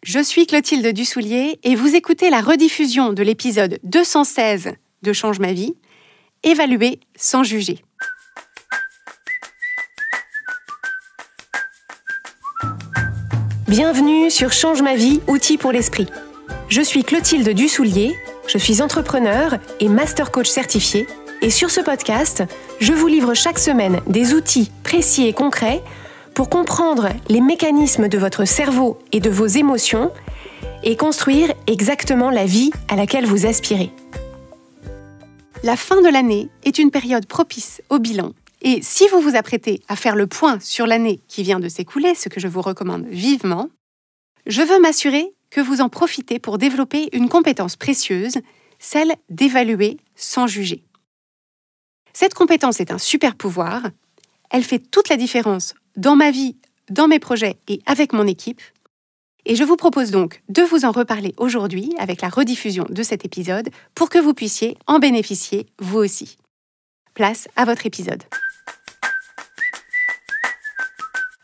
Je suis Clotilde Dussoulier et vous écoutez la rediffusion de l'épisode 216 de Change ma vie, évaluer sans juger. Bienvenue sur Change ma vie, outils pour l'esprit. Je suis Clotilde Dussoulier, je suis entrepreneur et master coach certifié et sur ce podcast, je vous livre chaque semaine des outils précis et concrets pour comprendre les mécanismes de votre cerveau et de vos émotions et construire exactement la vie à laquelle vous aspirez. La fin de l'année est une période propice au bilan et si vous vous apprêtez à faire le point sur l'année qui vient de s'écouler, ce que je vous recommande vivement, je veux m'assurer que vous en profitez pour développer une compétence précieuse, celle d'évaluer sans juger. Cette compétence est un super pouvoir, elle fait toute la différence dans ma vie, dans mes projets et avec mon équipe. Et je vous propose donc de vous en reparler aujourd'hui avec la rediffusion de cet épisode pour que vous puissiez en bénéficier vous aussi. Place à votre épisode.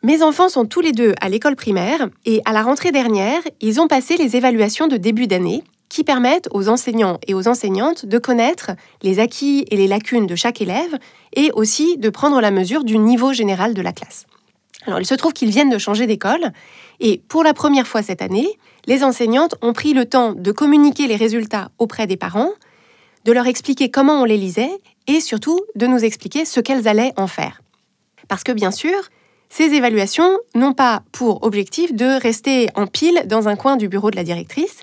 Mes enfants sont tous les deux à l'école primaire et à la rentrée dernière, ils ont passé les évaluations de début d'année qui permettent aux enseignants et aux enseignantes de connaître les acquis et les lacunes de chaque élève et aussi de prendre la mesure du niveau général de la classe. Alors, il se trouve qu'ils viennent de changer d'école et pour la première fois cette année, les enseignantes ont pris le temps de communiquer les résultats auprès des parents, de leur expliquer comment on les lisait et surtout de nous expliquer ce qu'elles allaient en faire. Parce que bien sûr, ces évaluations n'ont pas pour objectif de rester en pile dans un coin du bureau de la directrice.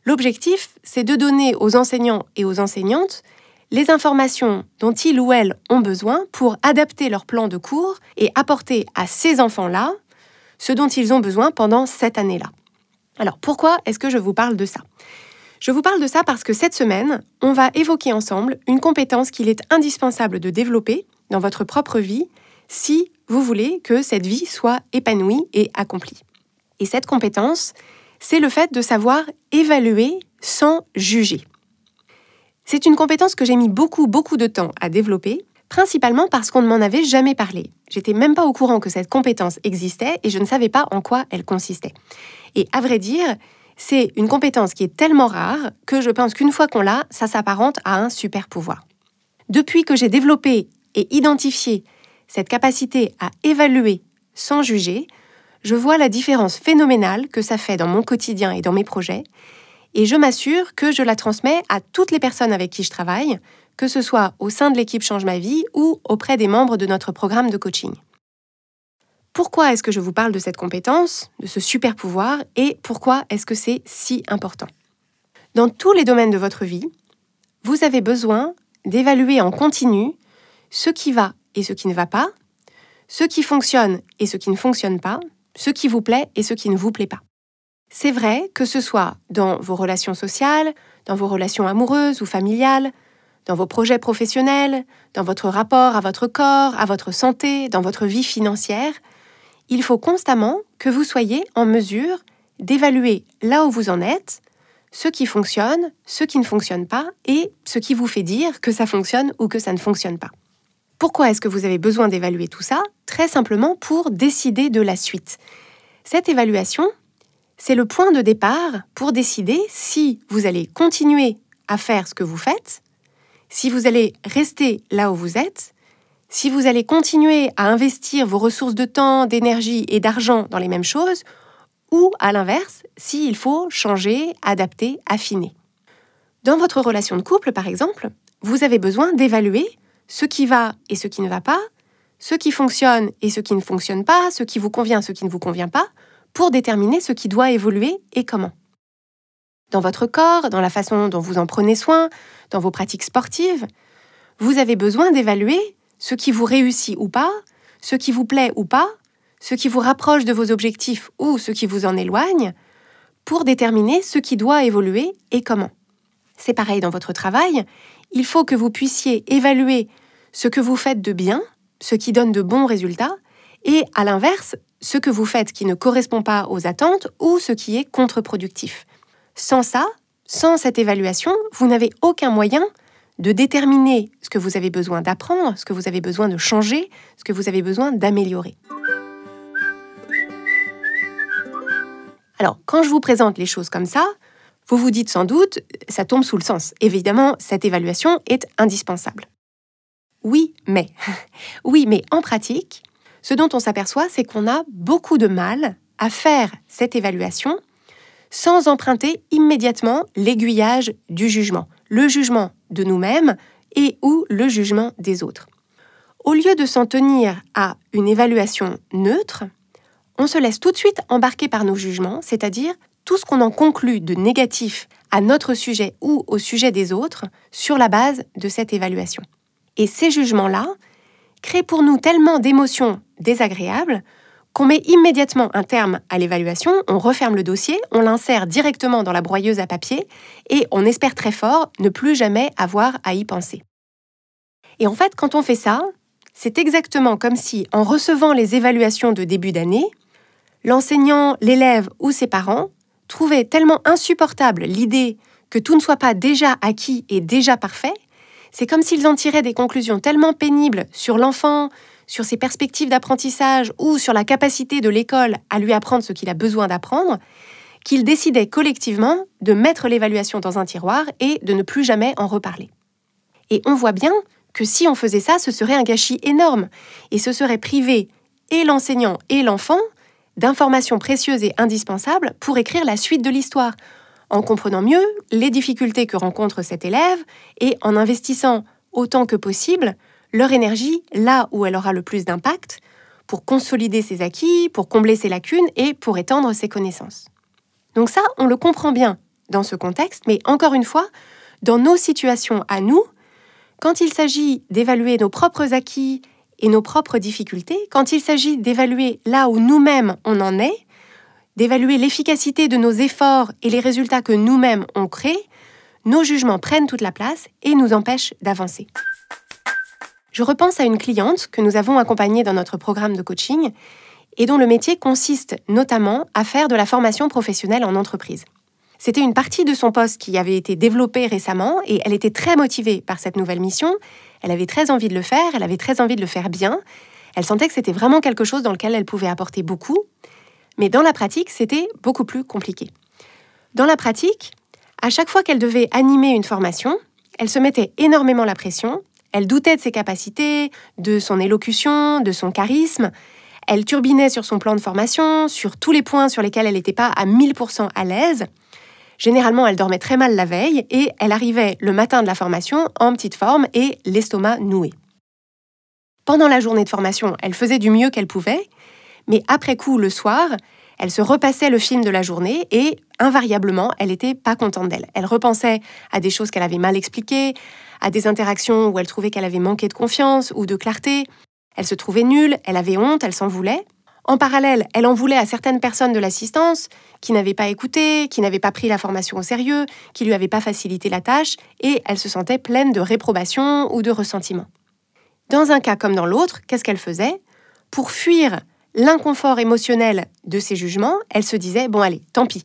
L'objectif, c'est de donner aux enseignants et aux enseignantes les informations dont ils ou elles ont besoin pour adapter leur plan de cours et apporter à ces enfants-là ce dont ils ont besoin pendant cette année-là. Alors, pourquoi est-ce que je vous parle de ça ? Je vous parle de ça parce que cette semaine, on va évoquer ensemble une compétence qu'il est indispensable de développer dans votre propre vie si vous voulez que cette vie soit épanouie et accomplie. Et cette compétence, c'est le fait de savoir évaluer sans juger. C'est une compétence que j'ai mis beaucoup de temps à développer, principalement parce qu'on ne m'en avait jamais parlé. J'étais même pas au courant que cette compétence existait et je ne savais pas en quoi elle consistait. Et à vrai dire, c'est une compétence qui est tellement rare que je pense qu'une fois qu'on l'a, ça s'apparente à un super pouvoir. Depuis que j'ai développé et identifié cette capacité à évaluer sans juger, je vois la différence phénoménale que ça fait dans mon quotidien et dans mes projets, et je m'assure que je la transmets à toutes les personnes avec qui je travaille, que ce soit au sein de l'équipe Change ma vie ou auprès des membres de notre programme de coaching. Pourquoi est-ce que je vous parle de cette compétence, de ce super pouvoir, et pourquoi est-ce que c'est si important ? Dans tous les domaines de votre vie, vous avez besoin d'évaluer en continu ce qui va et ce qui ne va pas, ce qui fonctionne et ce qui ne fonctionne pas, ce qui vous plaît et ce qui ne vous plaît pas. C'est vrai que ce soit dans vos relations sociales, dans vos relations amoureuses ou familiales, dans vos projets professionnels, dans votre rapport à votre corps, à votre santé, dans votre vie financière, il faut constamment que vous soyez en mesure d'évaluer là où vous en êtes, ce qui fonctionne, ce qui ne fonctionne pas et ce qui vous fait dire que ça fonctionne ou que ça ne fonctionne pas. Pourquoi est-ce que vous avez besoin d'évaluer tout ça ? Très simplement pour décider de la suite. Cette évaluation, c'est le point de départ pour décider si vous allez continuer à faire ce que vous faites, si vous allez rester là où vous êtes, si vous allez continuer à investir vos ressources de temps, d'énergie et d'argent dans les mêmes choses, ou à l'inverse, s'il faut changer, adapter, affiner. Dans votre relation de couple, par exemple, vous avez besoin d'évaluer ce qui va et ce qui ne va pas, ce qui fonctionne et ce qui ne fonctionne pas, ce qui vous convient, ce qui ne vous convient pas, pour déterminer ce qui doit évoluer et comment. Dans votre corps, dans la façon dont vous en prenez soin, dans vos pratiques sportives, vous avez besoin d'évaluer ce qui vous réussit ou pas, ce qui vous plaît ou pas, ce qui vous rapproche de vos objectifs ou ce qui vous en éloigne, pour déterminer ce qui doit évoluer et comment. C'est pareil dans votre travail, il faut que vous puissiez évaluer ce que vous faites de bien, ce qui donne de bons résultats, et à l'inverse, ce que vous faites qui ne correspond pas aux attentes ou ce qui est contre-productif. Sans ça, sans cette évaluation, vous n'avez aucun moyen de déterminer ce que vous avez besoin d'apprendre, ce que vous avez besoin de changer, ce que vous avez besoin d'améliorer. Alors, quand je vous présente les choses comme ça, vous vous dites sans doute, ça tombe sous le sens. Évidemment, cette évaluation est indispensable. Oui, mais en pratique, ce dont on s'aperçoit, c'est qu'on a beaucoup de mal à faire cette évaluation sans emprunter immédiatement l'aiguillage du jugement, le jugement de nous-mêmes et ou le jugement des autres. Au lieu de s'en tenir à une évaluation neutre, on se laisse tout de suite embarquer par nos jugements, c'est-à-dire tout ce qu'on en conclut de négatif à notre sujet ou au sujet des autres sur la base de cette évaluation. Et ces jugements-là créent pour nous tellement d'émotions désagréables qu'on met immédiatement un terme à l'évaluation, on referme le dossier, on l'insère directement dans la broyeuse à papier et on espère très fort ne plus jamais avoir à y penser. Et en fait, quand on fait ça, c'est exactement comme si, en recevant les évaluations de début d'année, l'enseignant, l'élève ou ses parents trouvaient tellement insupportable l'idée que tout ne soit pas déjà acquis et déjà parfait, c'est comme s'ils en tiraient des conclusions tellement pénibles sur l'enfant, sur ses perspectives d'apprentissage ou sur la capacité de l'école à lui apprendre ce qu'il a besoin d'apprendre, qu'ils décidaient collectivement de mettre l'évaluation dans un tiroir et de ne plus jamais en reparler. Et on voit bien que si on faisait ça, ce serait un gâchis énorme et ce serait priver et l'enseignant et l'enfant d'informations précieuses et indispensables pour écrire la suite de l'histoire, en comprenant mieux les difficultés que rencontre cet élève et en investissant autant que possible leur énergie là où elle aura le plus d'impact pour consolider ses acquis, pour combler ses lacunes et pour étendre ses connaissances. Donc ça, on le comprend bien dans ce contexte, mais encore une fois, dans nos situations à nous, quand il s'agit d'évaluer nos propres acquis et nos propres difficultés, quand il s'agit d'évaluer là où nous-mêmes on en est, d'évaluer l'efficacité de nos efforts et les résultats que nous-mêmes on crée, nos jugements prennent toute la place et nous empêchent d'avancer. Je repense à une cliente que nous avons accompagnée dans notre programme de coaching et dont le métier consiste notamment à faire de la formation professionnelle en entreprise. C'était une partie de son poste qui avait été développée récemment et elle était très motivée par cette nouvelle mission. Elle avait très envie de le faire, elle avait très envie de le faire bien. Elle sentait que c'était vraiment quelque chose dans lequel elle pouvait apporter beaucoup. Mais dans la pratique, c'était beaucoup plus compliqué. Dans la pratique, à chaque fois qu'elle devait animer une formation, elle se mettait énormément la pression. Elle doutait de ses capacités, de son élocution, de son charisme. Elle turbinait sur son plan de formation, sur tous les points sur lesquels elle n'était pas à 1000% à l'aise. Généralement, elle dormait très mal la veille et elle arrivait le matin de la formation en petite forme et l'estomac noué. Pendant la journée de formation, elle faisait du mieux qu'elle pouvait, mais après coup, le soir, elle se repassait le film de la journée et, invariablement, elle n'était pas contente d'elle. Elle repensait à des choses qu'elle avait mal expliquées, à des interactions où elle trouvait qu'elle avait manqué de confiance ou de clarté. Elle se trouvait nulle, elle avait honte, elle s'en voulait. En parallèle, elle en voulait à certaines personnes de l'assistance qui n'avaient pas écouté, qui n'avaient pas pris la formation au sérieux, qui lui avaient pas facilité la tâche, et elle se sentait pleine de réprobation ou de ressentiment. Dans un cas comme dans l'autre, qu'est-ce qu'elle faisait ? Pour fuir l'inconfort émotionnel de ses jugements, elle se disait « Bon allez, tant pis,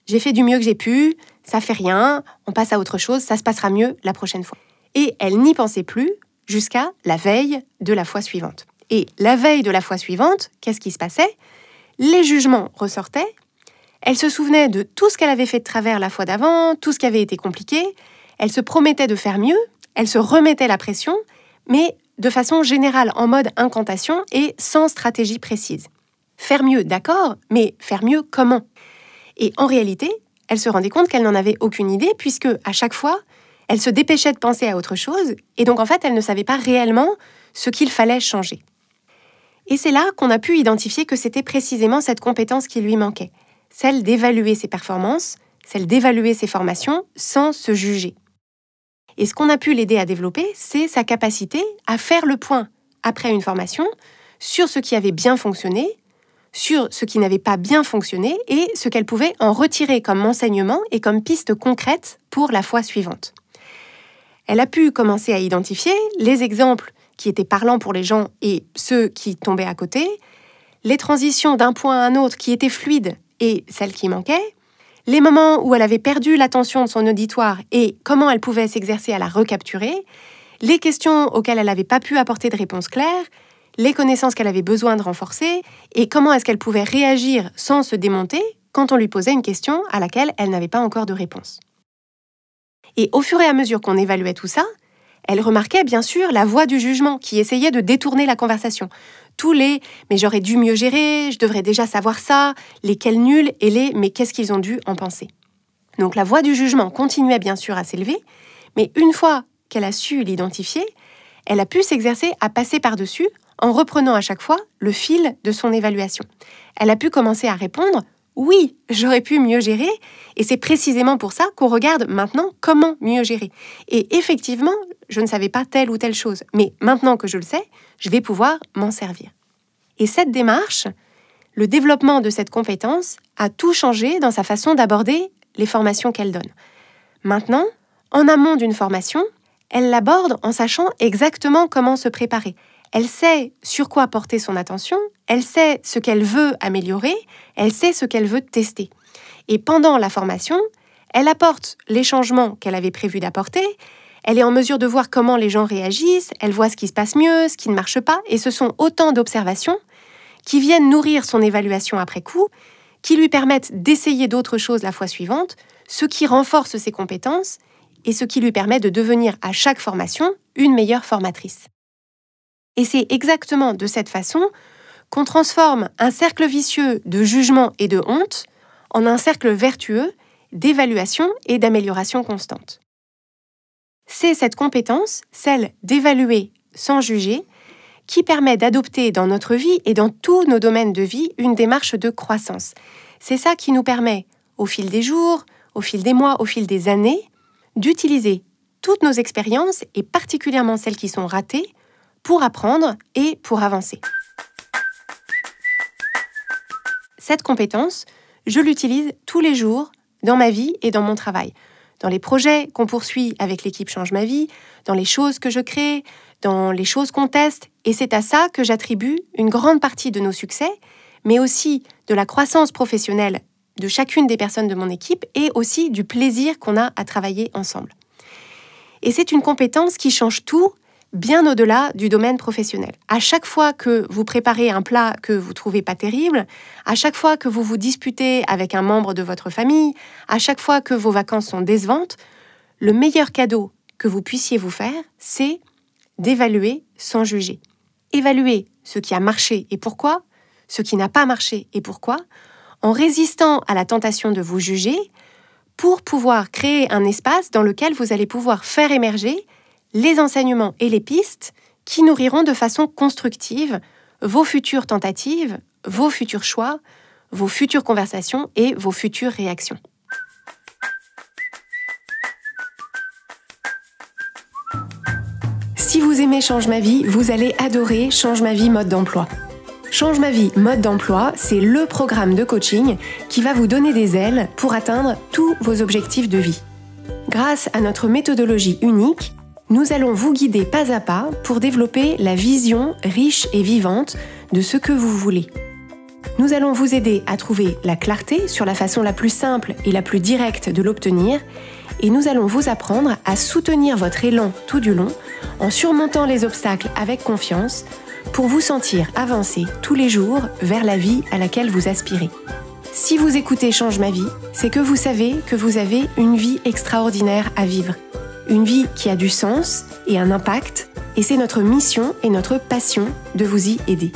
j'ai fait du mieux que j'ai pu, ça fait rien, on passe à autre chose, ça se passera mieux la prochaine fois. » Et elle n'y pensait plus jusqu'à la veille de la fois suivante. Et la veille de la fois suivante, qu'est-ce qui se passait ? Les jugements ressortaient, elle se souvenait de tout ce qu'elle avait fait de travers la fois d'avant, tout ce qui avait été compliqué, elle se promettait de faire mieux, elle se remettait la pression, mais de façon générale, en mode incantation et sans stratégie précise. Faire mieux, d'accord, mais faire mieux comment ? Et en réalité, elle se rendait compte qu'elle n'en avait aucune idée, puisque à chaque fois, elle se dépêchait de penser à autre chose, et donc en fait, elle ne savait pas réellement ce qu'il fallait changer. Et c'est là qu'on a pu identifier que c'était précisément cette compétence qui lui manquait, celle d'évaluer ses performances, celle d'évaluer ses formations sans se juger. Et ce qu'on a pu l'aider à développer, c'est sa capacité à faire le point après une formation sur ce qui avait bien fonctionné, sur ce qui n'avait pas bien fonctionné et ce qu'elle pouvait en retirer comme enseignement et comme piste concrète pour la fois suivante. Elle a pu commencer à identifier les exemples qui étaient parlants pour les gens et ceux qui tombaient à côté, les transitions d'un point à un autre qui étaient fluides et celles qui manquaient, les moments où elle avait perdu l'attention de son auditoire et comment elle pouvait s'exercer à la recapturer, les questions auxquelles elle n'avait pas pu apporter de réponse claire, les connaissances qu'elle avait besoin de renforcer et comment est-ce qu'elle pouvait réagir sans se démonter quand on lui posait une question à laquelle elle n'avait pas encore de réponse. Et au fur et à mesure qu'on évaluait tout ça, elle remarquait bien sûr la voix du jugement qui essayait de détourner la conversation. Tous les « mais j'aurais dû mieux gérer, je devrais déjà savoir ça », les « quels nuls » et les « mais qu'est-ce qu'ils ont dû en penser ». Donc la voix du jugement continuait bien sûr à s'élever, mais une fois qu'elle a su l'identifier, elle a pu s'exercer à passer par-dessus en reprenant à chaque fois le fil de son évaluation. Elle a pu commencer à répondre « oui, j'aurais pu mieux gérer » et c'est précisément pour ça qu'on regarde maintenant comment mieux gérer. Et effectivement, je ne savais pas telle ou telle chose, mais maintenant que je le sais, je vais pouvoir m'en servir. Et cette démarche, le développement de cette compétence a tout changé dans sa façon d'aborder les formations qu'elle donne. Maintenant, en amont d'une formation, elle l'aborde en sachant exactement comment se préparer. Elle sait sur quoi porter son attention, elle sait ce qu'elle veut améliorer, elle sait ce qu'elle veut tester. Et pendant la formation, elle apporte les changements qu'elle avait prévu d'apporter, elle est en mesure de voir comment les gens réagissent, elle voit ce qui se passe mieux, ce qui ne marche pas, et ce sont autant d'observations qui viennent nourrir son évaluation après coup, qui lui permettent d'essayer d'autres choses la fois suivante, ce qui renforce ses compétences et ce qui lui permet de devenir à chaque formation une meilleure formatrice. Et c'est exactement de cette façon qu'on transforme un cercle vicieux de jugement et de honte en un cercle vertueux d'évaluation et d'amélioration constante. C'est cette compétence, celle d'évaluer sans juger, qui permet d'adopter dans notre vie et dans tous nos domaines de vie une démarche de croissance. C'est ça qui nous permet, au fil des jours, au fil des mois, au fil des années, d'utiliser toutes nos expériences, et particulièrement celles qui sont ratées, pour apprendre et pour avancer. Cette compétence, je l'utilise tous les jours dans ma vie et dans mon travail. Dans les projets qu'on poursuit avec l'équipe Change ma vie, dans les choses que je crée, dans les choses qu'on teste, et c'est à ça que j'attribue une grande partie de nos succès, mais aussi de la croissance professionnelle de chacune des personnes de mon équipe et aussi du plaisir qu'on a à travailler ensemble. Et c'est une compétence qui change tout, bien au-delà du domaine professionnel. À chaque fois que vous préparez un plat que vous trouvez pas terrible, à chaque fois que vous vous disputez avec un membre de votre famille, à chaque fois que vos vacances sont décevantes, le meilleur cadeau que vous puissiez vous faire, c'est d'évaluer sans juger. Évaluer ce qui a marché et pourquoi, ce qui n'a pas marché et pourquoi, en résistant à la tentation de vous juger, pour pouvoir créer un espace dans lequel vous allez pouvoir faire émerger les enseignements et les pistes qui nourriront de façon constructive vos futures tentatives, vos futurs choix, vos futures conversations et vos futures réactions. Si vous aimez Change ma vie, vous allez adorer Change ma vie mode d'emploi. Change ma vie mode d'emploi, c'est le programme de coaching qui va vous donner des ailes pour atteindre tous vos objectifs de vie. Grâce à notre méthodologie unique, nous allons vous guider pas à pas pour développer la vision riche et vivante de ce que vous voulez. Nous allons vous aider à trouver la clarté sur la façon la plus simple et la plus directe de l'obtenir, et nous allons vous apprendre à soutenir votre élan tout du long en surmontant les obstacles avec confiance pour vous sentir avancer tous les jours vers la vie à laquelle vous aspirez. Si vous écoutez Change ma vie, c'est que vous savez que vous avez une vie extraordinaire à vivre. Une vie qui a du sens et un impact, et c'est notre mission et notre passion de vous y aider.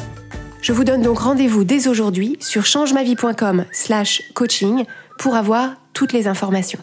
Je vous donne donc rendez-vous dès aujourd'hui sur changemavie.com/coaching pour avoir toutes les informations.